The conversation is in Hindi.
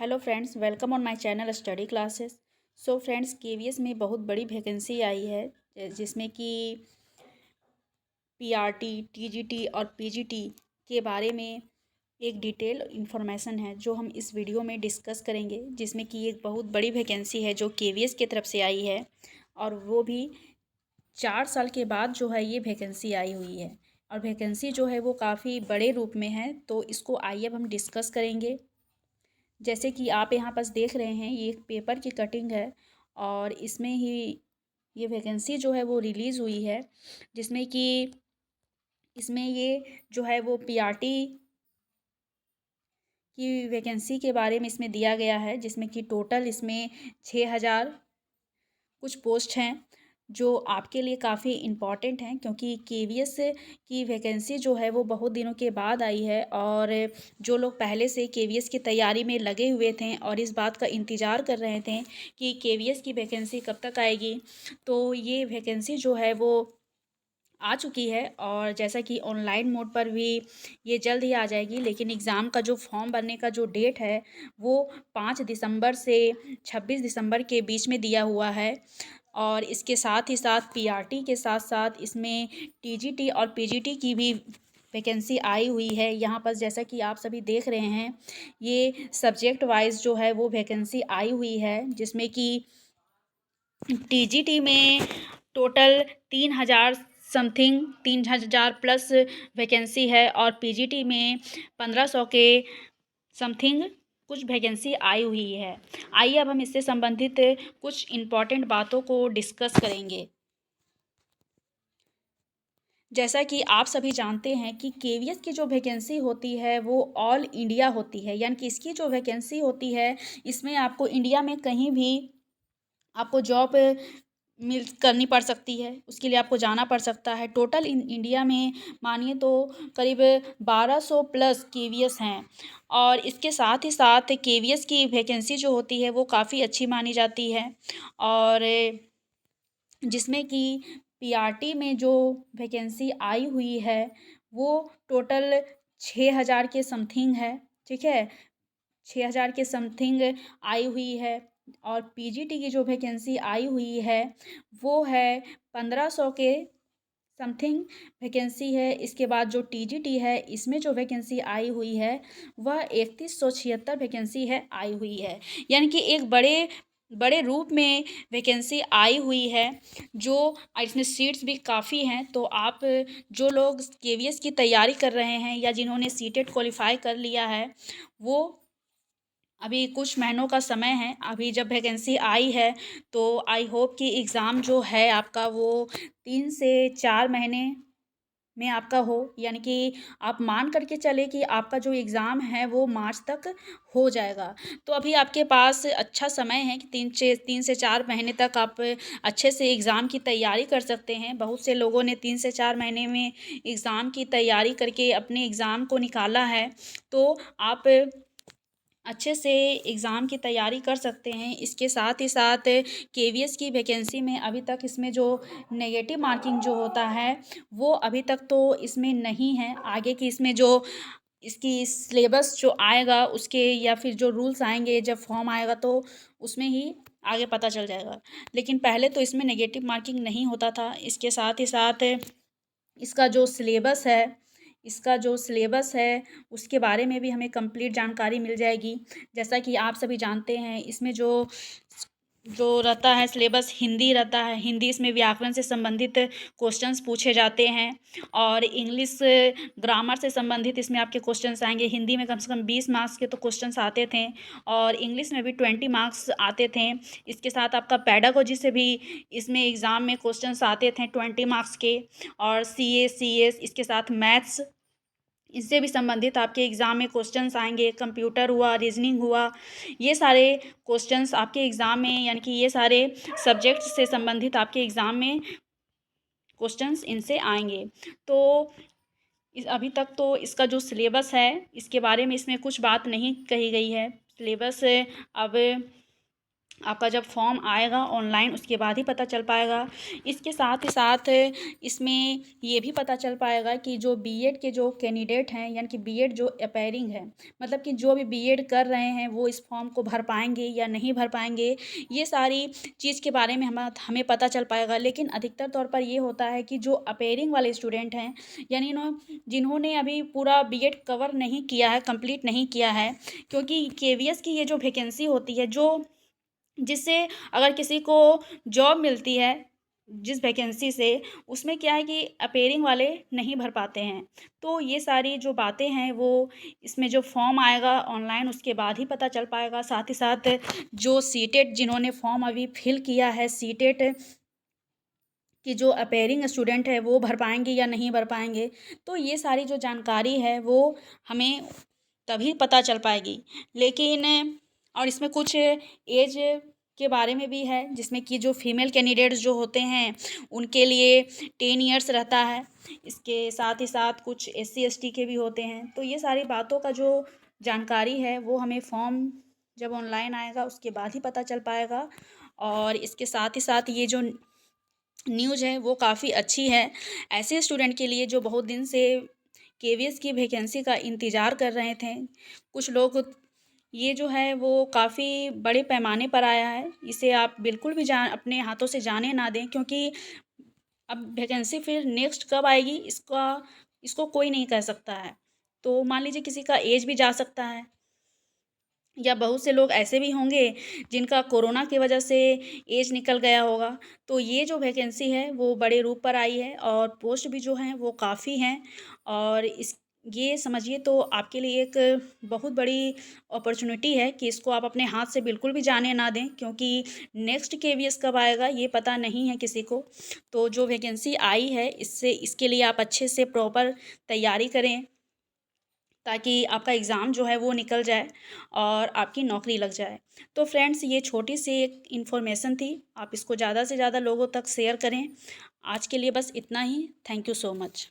Hello friends, welcome on my channel study classes. So friends, KVS में बहुत बड़ी वैकेंसी आई है जिसमें कि पीआरटी, टीजीटी और पीजीटी के बारे में एक डिटेल इन्फॉर्मेशन है जो हम इस वीडियो में डिस्कस करेंगे, जिसमें कि एक बहुत बड़ी वैकेंसी है जो केवीएस की तरफ से आई है और वो भी 4 साल के बाद जो है ये वैकेंसी आई हुई है। और वैकेंसी जो है वो काफ़ी बड़े रूप में है, तो इसको आइए अब हम डिस्कस करेंगे। जैसे कि आप यहाँ पास देख रहे हैं, ये एक पेपर की कटिंग है और इसमें ही ये वैकेंसी जो है वो रिलीज़ हुई है, जिसमें कि इसमें ये जो है वो पीआरटी की वैकेंसी के बारे में इसमें दिया गया है, जिसमें कि टोटल इसमें 6,000 कुछ पोस्ट हैं जो आपके लिए काफ़ी इम्पॉर्टेंट हैं, क्योंकि केवीएस की वैकेंसी जो है वो बहुत दिनों के बाद आई है। और जो लोग पहले से केवीएस की तैयारी में लगे हुए थे और इस बात का इंतज़ार कर रहे थे कि केवीएस की वैकेंसी कब तक आएगी, तो ये वैकेंसी जो है वो आ चुकी है। और जैसा कि ऑनलाइन मोड पर भी ये जल्द ही आ जाएगी, लेकिन एग्ज़ाम का जो फॉर्म भरने का जो डेट है वो 5 दिसंबर से 26 दिसंबर के बीच में दिया हुआ है। और इसके साथ ही साथ पीआरटी के साथ साथ इसमें टीजीटी और पीजीटी की भी वैकेंसी आई हुई है। यहाँ पर जैसा कि आप सभी देख रहे हैं, ये सब्जेक्ट वाइज जो है वो वैकेंसी आई हुई है, जिसमें कि टीजीटी में टोटल 3,000 समथिंग 3,000 प्लस वैकेंसी है और पीजीटी में 1,500 के समथिंग कुछ वैकेंसी आई हुई है। आइए अब हम इससे संबंधित कुछ इम्पॉर्टेंट बातों को डिस्कस करेंगे। जैसा कि आप सभी जानते हैं कि केवीएस की जो वैकेंसी होती है वो ऑल इंडिया होती है, यानी कि इसकी जो वैकेंसी होती है इसमें आपको इंडिया में कहीं भी आपको जॉब मिल करनी पड़ सकती है, उसके लिए आपको जाना पड़ सकता है। टोटल इंडिया में मानिए तो करीब 1,200 प्लस केवीएस हैं। और इसके साथ ही साथ केवीएस की वैकेंसी जो होती है वो काफ़ी अच्छी मानी जाती है। और जिसमें कि पीआरटी में जो वैकेंसी आई हुई है वो टोटल 6,000 के समथिंग है, ठीक है। 6,000 के समथिंग आई हुई है। और पीजीटी की जो वैकेंसी आई हुई है वो है 1,500 के समथिंग वैकेंसी है। इसके बाद जो टीजीटी है इसमें जो वैकेंसी आई हुई है वह 3,176 वैकेंसी है आई हुई है, यानी कि एक बड़े बड़े रूप में वैकेंसी आई हुई है। जो इसमें सीट्स भी काफ़ी हैं, तो आप जो लोग केवीएस की तैयारी कर रहे हैं या जिन्होंने सीटेट क्वालिफाई कर लिया है, वो अभी कुछ महीनों का समय है। अभी जब वैकेंसी आई है तो आई होप कि एग्ज़ाम जो है आपका वो 3 से 4 महीने में आपका हो, यानी कि आप मान करके चले कि आपका जो एग्ज़ाम है वो मार्च तक हो जाएगा। तो अभी आपके पास अच्छा समय है कि 3 से 4 महीने तक आप अच्छे से एग्ज़ाम की तैयारी कर सकते हैं। बहुत से लोगों ने 3 से 4 महीने में एग्ज़ाम की तैयारी करके अपने एग्ज़ाम को निकाला है, तो आप अच्छे से एग्ज़ाम की तैयारी कर सकते हैं। इसके साथ ही साथ केवीएस की वैकेंसी में अभी तक इसमें जो नेगेटिव मार्किंग जो होता है वो अभी तक तो इसमें नहीं है। आगे की इसमें जो इसकी सिलेबस जो आएगा उसके या फिर जो रूल्स आएंगे जब फॉर्म आएगा तो उसमें ही आगे पता चल जाएगा। लेकिन पहले तो इसमें नेगेटिव मार्किंग नहीं होता था। इसके साथ ही साथ इसका जो सिलेबस है इसका जो सिलेबस है उसके बारे में भी हमें कंप्लीट जानकारी मिल जाएगी। जैसा कि आप सभी जानते हैं, इसमें जो जो रहता है सिलेबस हिंदी रहता है। हिंदी इसमें व्याकरण से संबंधित क्वेश्चंस पूछे जाते हैं और इंग्लिश ग्रामर से संबंधित इसमें आपके क्वेश्चंस आएंगे। हिंदी में कम से कम 20 मार्क्स के तो क्वेश्चंस आते थे और इंग्लिश में भी 20 मार्क्स आते थे। इसके साथ आपका पेडागोजी से भी इसमें एग्ज़ाम में क्वेश्चंस आते थे 20 मार्क्स के। और सीएस इसके साथ मैथ्स, इससे भी संबंधित आपके एग्ज़ाम में क्वेश्चंस आएंगे। कंप्यूटर हुआ, रीजनिंग हुआ, ये सारे क्वेश्चंस आपके एग्ज़ाम में, यानी कि ये सारे सब्जेक्ट से संबंधित आपके एग्ज़ाम में क्वेश्चंस इनसे आएंगे। तो अभी तक तो इसका जो सिलेबस है इसके बारे में इसमें कुछ बात नहीं कही गई है। सिलेबस अब आपका जब फॉर्म आएगा ऑनलाइन उसके बाद ही पता चल पाएगा। इसके साथ ही साथ इसमें ये भी पता चल पाएगा कि जो बीएड के जो कैंडिडेट हैं, यानी कि बीएड जो अपीयरिंग है, मतलब कि जो भी बीएड कर रहे हैं वो इस फॉर्म को भर पाएंगे या नहीं भर पाएंगे, ये सारी चीज़ के बारे में हमें पता चल पाएगा। लेकिन अधिकतर तौर पर ये होता है कि जो अपीयरिंग वाले स्टूडेंट हैं, यानी जिन्होंने अभी पूरा बीएड कवर नहीं किया है, कंप्लीट नहीं किया है, क्योंकि केवीएस की ये जो वैकेंसी होती है, जो जिससे अगर किसी को जॉब मिलती है जिस वैकेंसी से, उसमें क्या है कि अपीयरिंग वाले नहीं भर पाते हैं। तो ये सारी जो बातें हैं वो इसमें जो फॉर्म आएगा ऑनलाइन उसके बाद ही पता चल पाएगा। साथ ही साथ जो सीटेट जिन्होंने फॉर्म अभी फिल किया है, सीटेट कि जो अपीयरिंग स्टूडेंट है वो भर पाएंगे या नहीं भर पाएंगे, तो ये सारी जो जानकारी है वो हमें तभी पता चल पाएगी। लेकिन और इसमें कुछ एज के बारे में भी है, जिसमें कि जो फीमेल कैंडिडेट्स जो होते हैं उनके लिए 10 इयर्स रहता है। इसके साथ ही साथ कुछ एससी एसटी के भी होते हैं। तो ये सारी बातों का जो जानकारी है वो हमें फॉर्म जब ऑनलाइन आएगा उसके बाद ही पता चल पाएगा। और इसके साथ ही साथ ये जो न्यूज़ है वो काफ़ी अच्छी है ऐसे स्टूडेंट के लिए जो बहुत दिन से केवीएस की वैकेंसी का इंतज़ार कर रहे थे। कुछ लोग, ये जो है वो काफ़ी बड़े पैमाने पर आया है, इसे आप बिल्कुल भी जान अपने हाथों से जाने ना दें, क्योंकि अब वैकेंसी फिर नेक्स्ट कब आएगी इसको कोई नहीं कह सकता है। तो मान लीजिए किसी का एज भी जा सकता है, या बहुत से लोग ऐसे भी होंगे जिनका कोरोना की वजह से एज निकल गया होगा। तो ये जो वैकेंसी है वो बड़े रूप पर आई है और पोस्ट भी जो हैं वो काफ़ी हैं। और इस ये समझिए तो आपके लिए एक बहुत बड़ी अपॉर्चुनिटी है कि इसको आप अपने हाथ से बिल्कुल भी जाने ना दें, क्योंकि नेक्स्ट केवीएस कब आएगा ये पता नहीं है किसी को। तो जो वैकेंसी आई है इसके लिए आप अच्छे से प्रॉपर तैयारी करें, ताकि आपका एग्ज़ाम जो है वो निकल जाए और आपकी नौकरी लग जाए। तो फ्रेंड्स, ये छोटी सी एक इन्फॉर्मेशन थी, आप इसको ज़्यादा से ज़्यादा लोगों तक शेयर करें। आज के लिए बस इतना ही। Thank you so much.